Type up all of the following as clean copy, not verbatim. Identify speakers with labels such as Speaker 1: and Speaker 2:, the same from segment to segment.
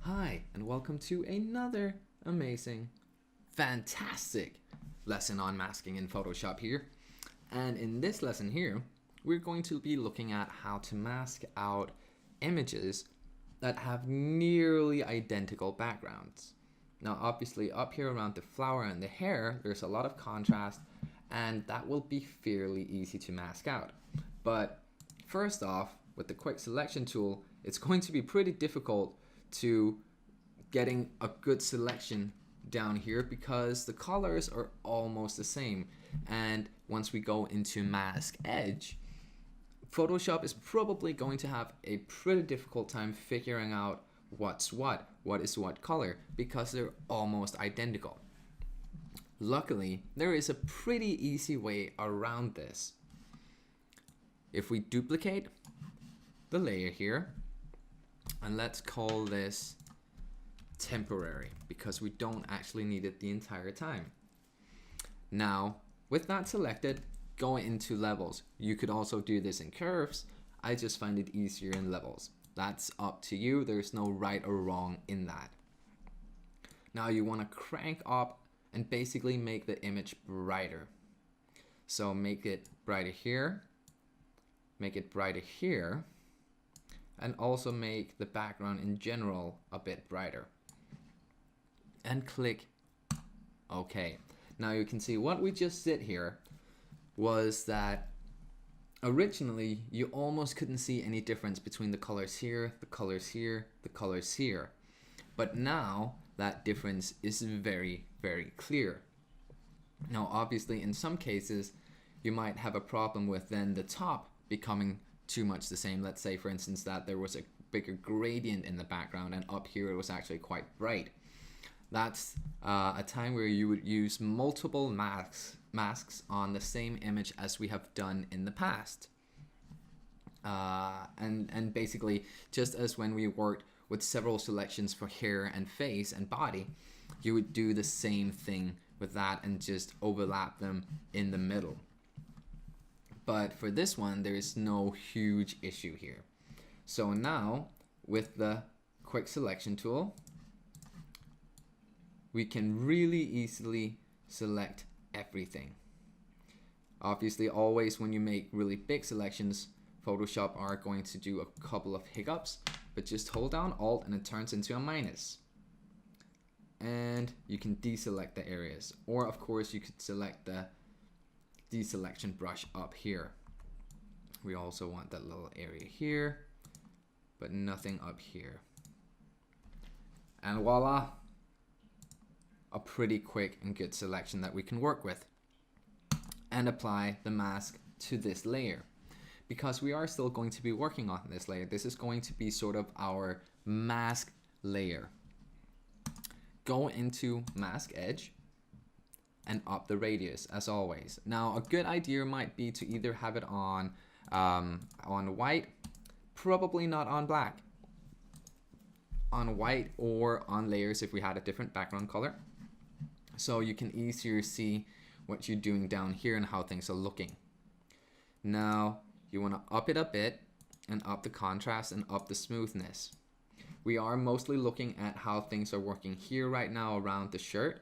Speaker 1: Hi, and welcome to another amazing, fantastic lesson on masking in Photoshop here. And in this lesson here, we're going to be looking at how to mask out images that have nearly identical backgrounds. Now, obviously, up here around the flower and the hair, there's a lot of contrast, and that will be fairly easy to mask out. But first off, with the quick selection tool, it's going to be pretty difficult to getting a good selection down here because the colors are almost the same. And once we go into mask edge, Photoshop is probably going to have a pretty difficult time figuring out what is what color, because they're almost identical. Luckily, there is a pretty easy way around this. If we duplicate the layer here, and let's call this temporary because we don't actually need it the entire time. Now, with that selected, go into levels. You could also do this in curves. I just find it easier in levels. That's up to you. There's no right or wrong in that. Now you want to crank up and basically make the image brighter. So make it brighter here, make it brighter here, and also make the background in general a bit brighter. And click OK. Now you can see what we just did here was that originally you almost couldn't see any difference between the colors here, the colors here, the colors here. But now that difference is very, very clear. Now obviously in some cases you might have a problem with then the top becoming too much the same. Let's say for instance that there was a bigger gradient in the background and up here it was actually quite bright. That's a time where you would use multiple masks on the same image as we have done in the past. And basically, just as when we worked with several selections for hair and face and body, you would do the same thing with that and just overlap them in the middle. But for this one, there is no huge issue here. So now, with the quick selection tool, we can really easily select everything. Obviously, always when you make really big selections, Photoshop are going to do a couple of hiccups, but just hold down Alt and it turns into a minus. And you can deselect the areas. Or of course, you could select the deselection brush up here. We also want that little area here, but nothing up here. And voila! A pretty quick and good selection that we can work with. And apply the mask to this layer. Because we are still going to be working on this layer. This is going to be sort of our mask layer. Go into mask edge and up the radius as always. Now a good idea might be to either have it on white, probably not on black. On white or on layers if we had a different background color. So you can easier see what you're doing down here and how things are looking. Now you want to up it a bit and up the contrast and up the smoothness. We are mostly looking at how things are working here right now around the shirt.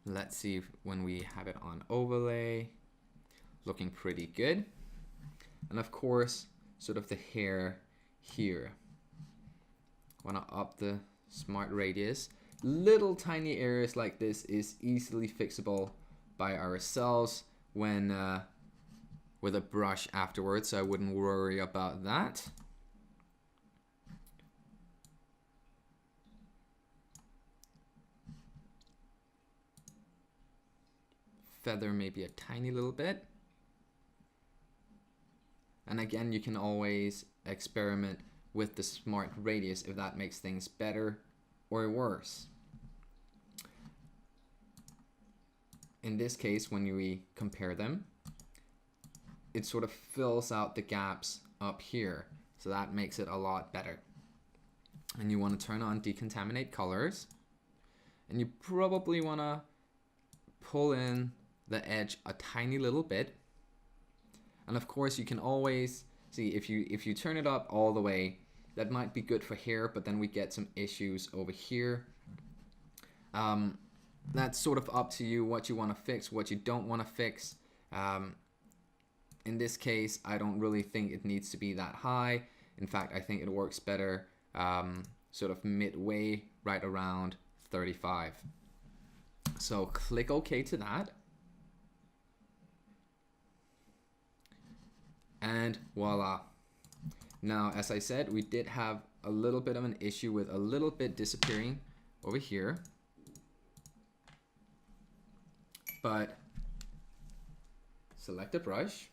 Speaker 1: Let's see if when we have it on overlay, looking pretty good. And of course, sort of the hair here. Want to up the smart radius. Little tiny areas like this is easily fixable by ourselves when with a brush afterwards, so I wouldn't worry about that. Feather maybe a tiny little bit. And again, you can always experiment with the smart radius if that makes things better or worse. In this case, when we compare them, it sort of fills out the gaps up here. So that makes it a lot better. And you want to turn on decontaminate colors. And you probably want to pull in the edge a tiny little bit. And of course you can always see if you turn it up all the way, that might be good for here, but then we get some issues over here. That's sort of up to you what you want to fix, what you don't want to fix. In this case, I don't really think it needs to be that high. In fact, I think it works better sort of midway, right around 35. So click OK to that. And voila. Now, as I said, we did have a little bit of an issue with a little bit disappearing over here. But select a brush.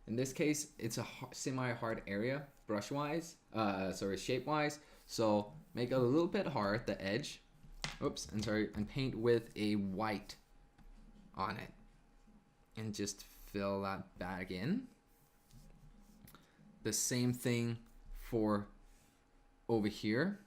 Speaker 1: In this case, it's a semi-hard area brush-wise, shape-wise. So make it a little bit hard, the edge. Oops, and paint with a white on it. And just fill that back in. The same thing for over here.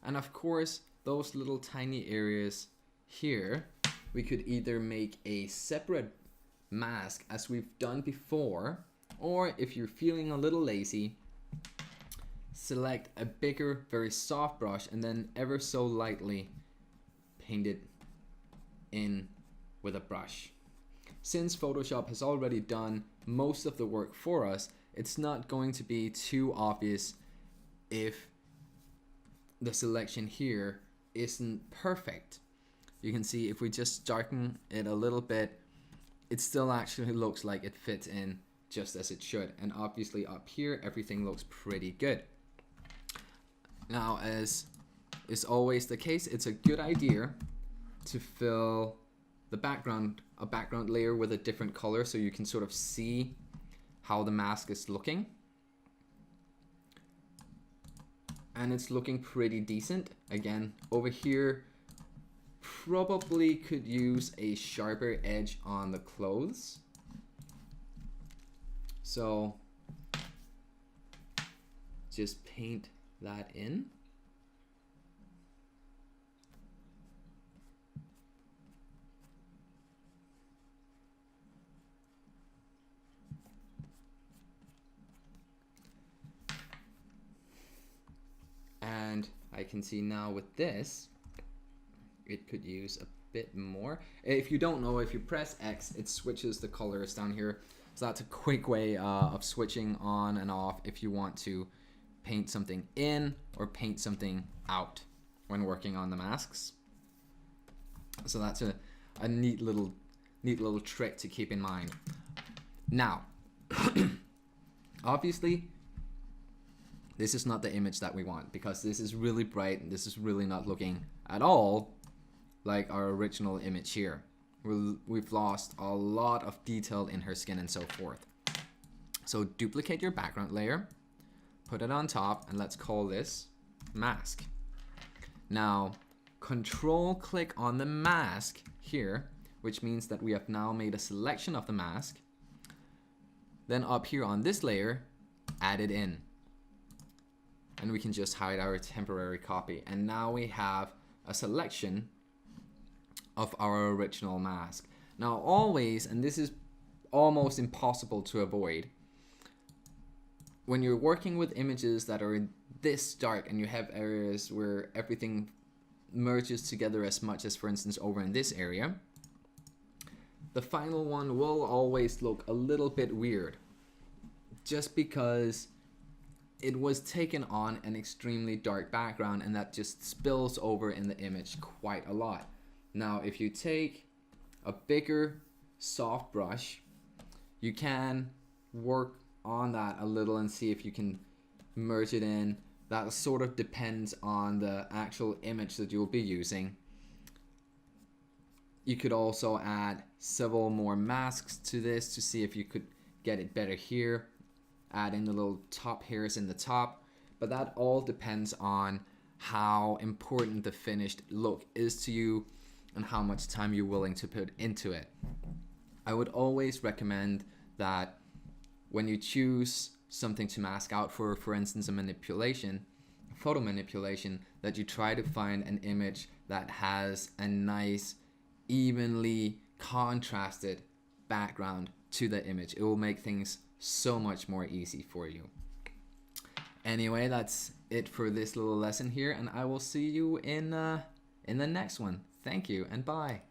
Speaker 1: And of course, those little tiny areas here, we could either make a separate mask as we've done before, or if you're feeling a little lazy, select a bigger, very soft brush and then ever so lightly paint it in with a brush. Since Photoshop has already done most of the work for us, it's not going to be too obvious if the selection here isn't perfect. You can see if we just darken it a little bit, it still actually looks like it fits in just as it should. And obviously up here, everything looks pretty good. Now, as is always the case, it's a good idea to fill the background, a background layer with a different color so you can sort of see how the mask is looking. And it's looking pretty decent. Again, over here, probably could use a sharper edge on the clothes. So just paint that in. And I can see now with this, it could use a bit more. If you don't know, if you press X, it switches the colors down here. So that's a quick way of switching on and off if you want to paint something in or paint something out when working on the masks. So that's a neat little trick to keep in mind. Now, obviously, this is not the image that we want because this is really bright and this is really not looking at all like our original image here. We've lost a lot of detail in her skin and so forth. So duplicate your background layer, put it on top, and let's call this mask. Now, control click on the mask here, which means that we have now made a selection of the mask. Then up here on this layer, add it in. And we can just hide our temporary copy. And now we have a selection of our original mask. Now always, and this is almost impossible to avoid, when you're working with images that are this dark and you have areas where everything merges together as much as, for instance, over in this area, the final one will always look a little bit weird just because it was taken on an extremely dark background and that just spills over in the image quite a lot. Now, if you take a bigger soft brush, you can work on that a little and see if you can merge it in. That sort of depends on the actual image that you'll be using. You could also add several more masks to this to see if you could get it better here. Add in the little top hairs in the top, but that all depends on how important the finished look is to you and how much time you're willing to put into it. I would always recommend that when you choose something to mask out for instance, a manipulation, photo manipulation, that you try to find an image that has a nice, evenly contrasted background to the image. It will make things so much more easy for you. Anyway, that's it for this little lesson here, and I will see you in the next one. Thank you and bye.